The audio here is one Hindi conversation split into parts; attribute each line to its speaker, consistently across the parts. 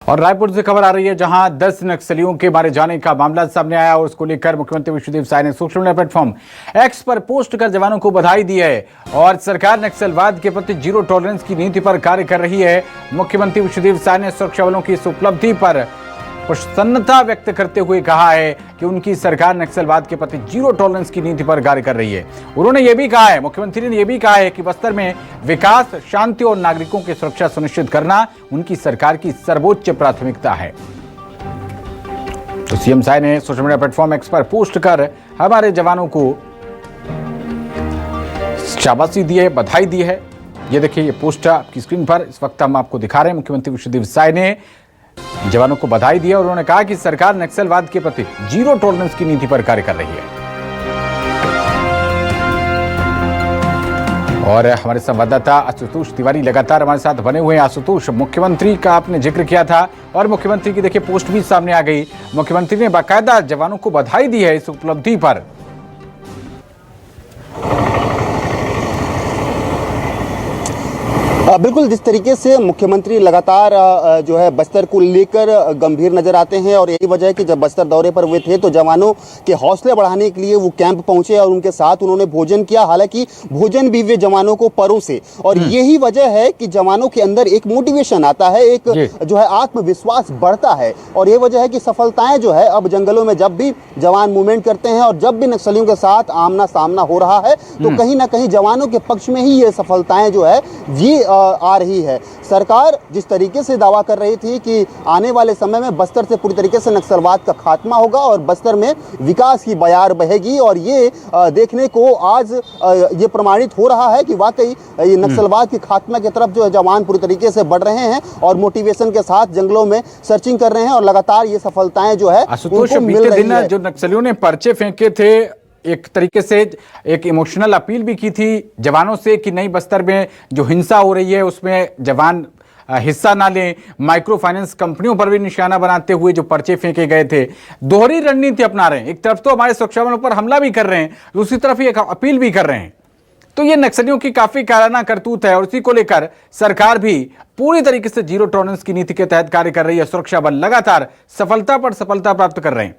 Speaker 1: और रायपुर से खबर आ रही है जहां 10 नक्सलियों के मारे जाने का मामला सामने आया और उसको लेकर मुख्यमंत्री विष्णुदेव साय ने सोशल मीडिया प्लेटफॉर्म एक्स पर पोस्ट कर जवानों को बधाई दी है और सरकार नक्सलवाद के प्रति जीरो टॉलरेंस की नीति पर कार्य कर रही है। मुख्यमंत्री विष्णुदेव साय ने सुरक्षा बलों की इस उपलब्धि पर प्रसन्नता व्यक्त करते हुए कहा है कि उनकी सरकार नक्सलवाद के प्रति जीरो टॉलरेंस की नीति पर कार्य कर रही है। उन्होंने ये भी कहा है, मुख्यमंत्री ने यह भी कहा है कि बस्तर में विकास, शांति और नागरिकों की सुरक्षा सुनिश्चित करना उनकी सरकार की सर्वोच्च प्राथमिकता है। तो सीएम साय ने सोशल मीडिया प्लेटफॉर्म एक्स पर पोस्ट कर हमारे जवानों को शाबाशी दी है, बधाई दी है। ये देखिए, ये पोस्ट आपकी स्क्रीन पर इस वक्त हम आपको दिखा रहे हैं। मुख्यमंत्री विष्णुदेव साय ने जवानों को बधाई दी और उन्होंने कहा कि सरकार नक्सलवाद के प्रति जीरो टॉलरेंस की नीति पर कार्य कर रही है। और हमारे संवाददाता आशुतोष तिवारी लगातार हमारे साथ बने हुए हैं। आशुतोष, मुख्यमंत्री का आपने जिक्र किया था और मुख्यमंत्री की देखिए पोस्ट भी सामने आ गई। मुख्यमंत्री ने बाकायदा जवानों को बधाई दी है इस उपलब्धि पर।
Speaker 2: बिल्कुल, जिस तरीके से मुख्यमंत्री लगातार जो है बस्तर को लेकर गंभीर नजर आते हैं और यही वजह है कि जब बस्तर दौरे पर वे थे तो जवानों के हौसले बढ़ाने के लिए वो कैंप पहुंचे और उनके साथ उन्होंने भोजन किया। हालांकि भोजन भी वे जवानों को परोसे और यही वजह है कि जवानों के अंदर एक मोटिवेशन आता है, एक जो है आत्मविश्वास बढ़ता है और ये वजह है कि सफलताएं जो है अब जंगलों में जब भी जवान मूवमेंट करते हैं और जब भी नक्सलियों के साथ आमना सामना हो रहा है तो कहीं ना कहीं जवानों के पक्ष में ही ये सफलताएं जो है ये आ रही है। सरकार जिस तरीके से दावा कर रही थी कि आने वाले समय में बस्तर से पूरी तरीके से नक्सलवाद का खात्मा होगा और बस्तर में विकास की बयार बहेगी और ये देखने को आज ये प्रमाणित हो रहा है कि वाकई ये नक्सलवाद के खात्मा की तरफ जो है जवान पूरी तरीके से बढ़ रहे हैं और मोटिवेशन के साथ जंगलों में सर्चिंग कर रहे हैं और लगातार ये सफलताएं जो है उनको मिल रही है।
Speaker 1: जो नक्सलियों ने पर्चे फेंके थे, एक तरीके से एक इमोशनल अपील भी की थी जवानों से कि नहीं, बस्तर में जो हिंसा हो रही है उसमें जवान हिस्सा ना लें। माइक्रो फाइनेंस कंपनियों पर भी निशाना बनाते हुए जो पर्चे फेंके गए थे, दोहरी रणनीति अपना रहे हैं। एक तरफ तो हमारे सुरक्षा बलों पर हमला भी कर रहे हैं, दूसरी तरफ ये अपील भी कर रहे हैं। तो ये नक्सलियों की काफी काराना करतूत है और इसी को लेकर सरकार भी पूरी तरीके से जीरो टॉलरेंस की नीति के तहत कार्य कर रही है। सुरक्षा बल लगातार सफलता पर सफलता प्राप्त कर रहे हैं।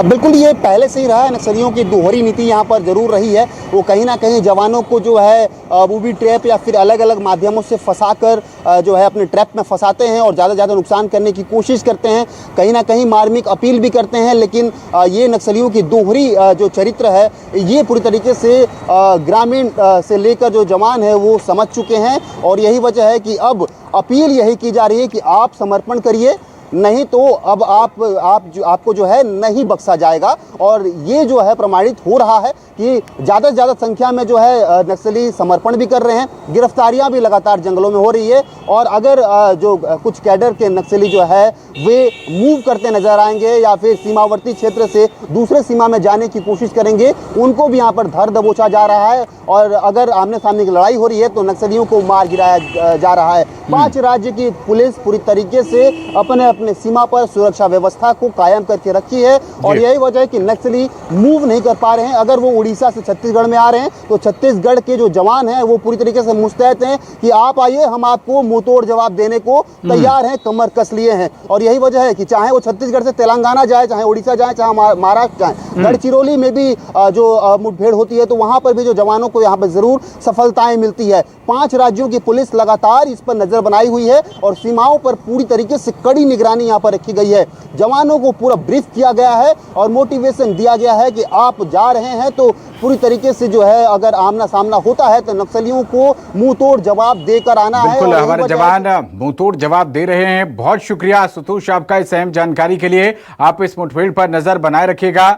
Speaker 2: बिल्कुल, ये पहले से ही रहा है। नक्सलियों की दोहरी नीति यहाँ पर जरूर रही है। वो कहीं ना कहीं जवानों को जो है बूबी ट्रैप या फिर अलग अलग माध्यमों से फंसाकर जो है अपने ट्रैप में फंसाते हैं और ज़्यादा से ज़्यादा नुकसान करने की कोशिश करते हैं। कहीं ना कहीं मार्मिक अपील भी करते हैं, लेकिन ये नक्सलियों की दोहरी जो चरित्र है ये पूरी तरीके से ग्रामीण से लेकर जो जवान है वो समझ चुके हैं और यही वजह है कि अब अपील यही की जा रही है कि आप समर्पण करिए, नहीं तो अब आपको जो है नहीं बख्शा जाएगा। और ये जो है प्रमाणित हो रहा है कि ज़्यादा से ज़्यादा संख्या में जो है नक्सली समर्पण भी कर रहे हैं। गिरफ्तारियां भी लगातार जंगलों में हो रही है और अगर जो कुछ कैडर के नक्सली जो है वे मूव करते नजर आएंगे या फिर सीमावर्ती क्षेत्र से दूसरे सीमा में जाने की कोशिश करेंगे, उनको भी यहाँ पर धर दबोचा जा रहा है और अगर आमने सामने की लड़ाई हो रही है तो नक्सलियों को मार गिराया जा रहा है। 5 राज्य की पुलिस पूरी तरीके से अपने सीमा पर सुरक्षा व्यवस्था को कायम करके रखी है और यही वजह है कि नक्सली मूव नहीं कर पा रहे हैं। अगर वो उड़ीसा से छत्तीसगढ़ में आ रहे हैं तो छत्तीसगढ़ के जो जवान हैं वो पूरी तरीके से मुस्तैद हैं कि आप आइए, हम आपको मुंहतोड़ जवाब देने को तैयार हैं, कमर कस लिए हैं। और यही वजह है कि चाहे वो छत्तीसगढ़ से तेलंगाना जाए, चाहे उड़ीसा जाए, चाहे महाराष्ट्र जाए, गढ़चिरौली में भी जो मुठभेड़ होती है तो वहां पर भी जो जवानों को यहाँ पर जरूर सफलताएं मिलती है। 5 राज्यों की पुलिस लगातार इस पर नजर बनाई हुई है और सीमाओं पर पूरी तरीके से कड़ी निगरानी यहाँ पर रखी गई है। जवानों को पूरा ब्रीफ किया गया है और मोटिवेशन दिया गया है कि आप जा रहे हैं तो पूरी तरीके से जो है अगर आमना सामना होता है तो नक्सलियों को मुंह तोड़ जवाब देकर आना है।
Speaker 1: बिल्कुल, हमारे जवान मुंह तोड़ जवाब दे रहे हैं। बहुत शुक्रिया आशुतोष आपका इस अहम जानकारी के लिए। आप इस मुठभेड़ पर नजर बनाए रखिएगा।